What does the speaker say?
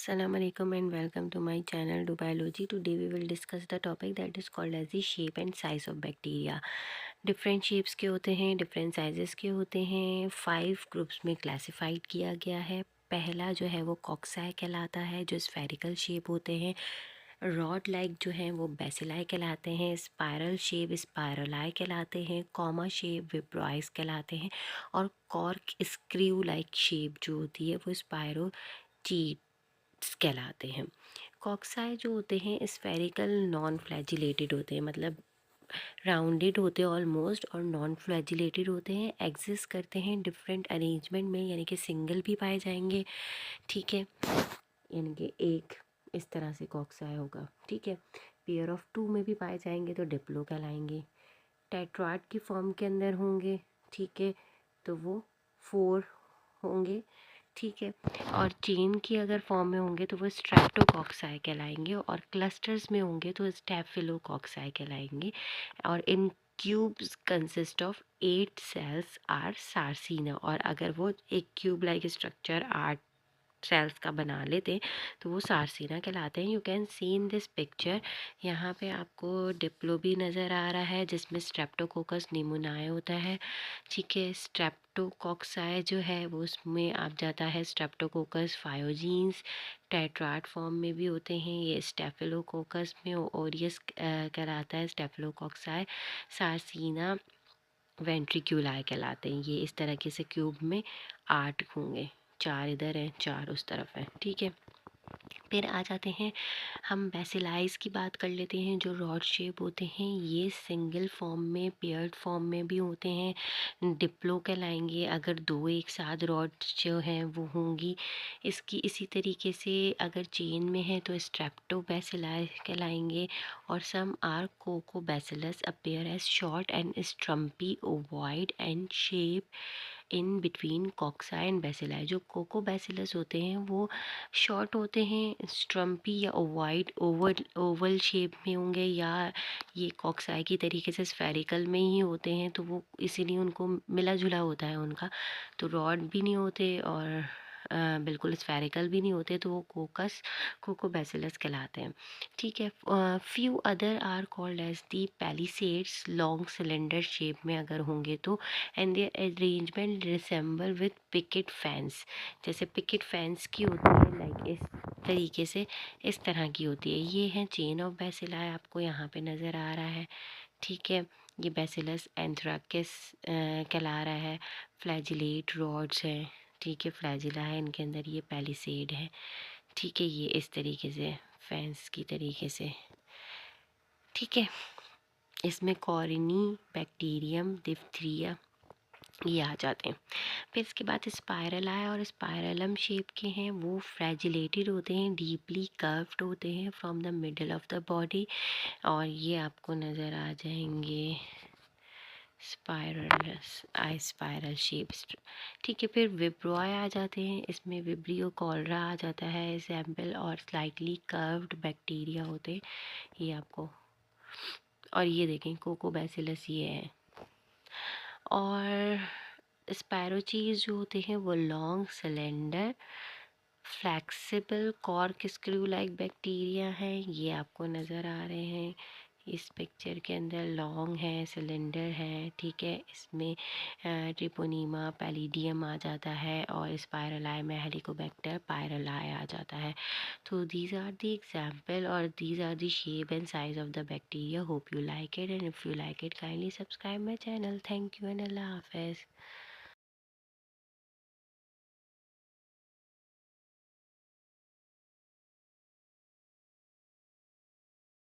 Assalamu alaikum and welcome to my channel Dubiology. Today we will discuss the topic that is called as the shape and size of bacteria. Different shapes के होते हैं, different sizes के होते हैं। 5 groups में classified किया गया है। पहला जो है वो कॉक्साई कहलाता है, जो स्फेरिकल शेप होते हैं। रॉड लाइक जो हैं वो बेसिलाई कहलाते हैं। स्पायरल शेप स्पायरलाई कहलाते हैं। कॉमा शेप विब्रॉइस कहलाते हैं। और कॉर्क स्क्रू लाइक शेप जो होती है वो स्पायरो कहलाते हैं। कॉक्साई जो होते हैं स्फेरिकल नॉन फ्लैजिलेटेड होते हैं, मतलब राउंडेड होते हैं ऑलमोस्ट, और नॉन फ्लैजिलेटेड होते हैं। एग्जिस्ट करते हैं डिफरेंट अरेंजमेंट में, यानी कि सिंगल भी पाए जाएंगे, ठीक है, यानी कि एक इस तरह से कॉक्साई होगा, ठीक है। पेयर ऑफ 2 में भी पाए जाएंगे तो डिप्लो कहलाएंगे। टेट्राड की फॉर्म के अंदर होंगे, ठीक है, तो वो 4 होंगे, ठीक है। और चेन की अगर फॉर्म में होंगे तो वो स्ट्रेप्टोकॉक्साई कहलाएंगे, और क्लस्टर्स में होंगे तो स्टेफिलोकॉक्साई कहलाएंगे। और इन cubes consist of 8 cells are sarcina, और अगर वो एक क्यूब लाइक स्ट्रक्चर 8 सेल्स का बना लेते तो वो सार्सिना कहलाते हैं। You can see in this picture, यहाँ पे आपको डिप्लो भी नज़र आ रहा है जिसमें स्ट्रेप्टोकोकस निमोनाए होता है, ठीक है। स्ट्रेप्टोकॉक्साई जो है वो उसमें आप जाता है स्ट्रेप्टोकोकस फायोजीन्स। टेट्राड फॉर्म में भी होते हैं ये स्टेफिलोकोकस में, ओरियस कहलाता है स्टेफिलोकॉक्साई। सार्सिना वेंट्रिक्यूलाई कहलाते हैं। ये इस तरह के से क्यूब में 8 होंगे, 4 इधर हैं 4 उस तरफ हैं, ठीक है। फिर आ जाते हैं हम बेसिलाइज की बात कर लेते हैं। जो रॉड शेप होते हैं ये सिंगल फॉर्म में, पेयर्ड फॉर्म में भी होते हैं, डिप्लो कहलाएंगे अगर 2 एक साथ रॉड जो हैं वो होंगी। इसकी इसी तरीके से अगर चेन में है तो स्ट्रेप्टो बेसिलाई कहलाएंगे। और some are coccobacillus appear as short and stumpy ovoid and shape in between cocci and bacilli. जो कोको बेसिलस होते हैं वो शॉर्ट होते हैं, स्ट्रम्पी या ओवाइड ओवल ओवल शेप में होंगे, या ये कॉक्साई की तरीके से स्फेरिकल में ही होते हैं, तो वो इसीलिए उनको मिला जुला होता है उनका, तो रॉड भी नहीं होते और बिल्कुल स्फेरिकल भी नहीं होते, तो वो कोकोबैसिलस कहलाते हैं, ठीक है। Few other are called as the palisades, long cylinder shape में अगर होंगे तो, and their arrangement resemble with picket fence. जैसे पिकेट फैंस की होती है लाइक इस तरीके से, इस तरह की होती है। ये है चेन ऑफ बेसिलाई, आपको यहाँ पे नज़र आ रहा है, ठीक है। ये बेसिलस एंथ्राकिस कहला रहा है। फ्लैजिलेट रॉड्स हैं, ठीक है, फ्लैजिला है इनके अंदर, ये पैलिसेड है, ठीक है। ये इस तरीके से फैंस की तरीके से, ठीक है। इसमें कॉरिनी बैक्टीरियम डिप्थीरिया ये आ जाते हैं। फिर इसके बाद स्पायरल आया, और स्पायरलम शेप के हैं, वो फ्लैजिलेटेड होते हैं, डीपली कर्व्ड होते हैं from the middle of the body, और ये आपको नज़र आ जाएंगे आई स्पायरल शेप, ठीक है। फिर विब्रॉय आ जाते हैं, इसमें विब्रियो कॉलरा आ जाता है, सैम्पल और स्लाइटली कर्व्ड बैक्टीरिया होते हैं ये आपको। और ये देखें कोकोबैसिलस ये है। और स्पैरोचीज जो होते हैं वो long cylinder flexible cork screw like bacteria है, ये आपको नज़र आ रहे हैं इस पिक्चर के अंदर। लॉन्ग है, सिलेंडर है, ठीक है। इसमें ट्रिपोनीमा पैलिडियम आ जाता है, और स्पायरलाई में हेलिकोबैक्टर पायरलाई आ जाता है। तो दीज आर द एग्जाम्पल, और these are the shape and size of the bacteria. Hope you like it, and if you like it kindly subscribe my channel. Thank you and अल्लाह हाफिज़।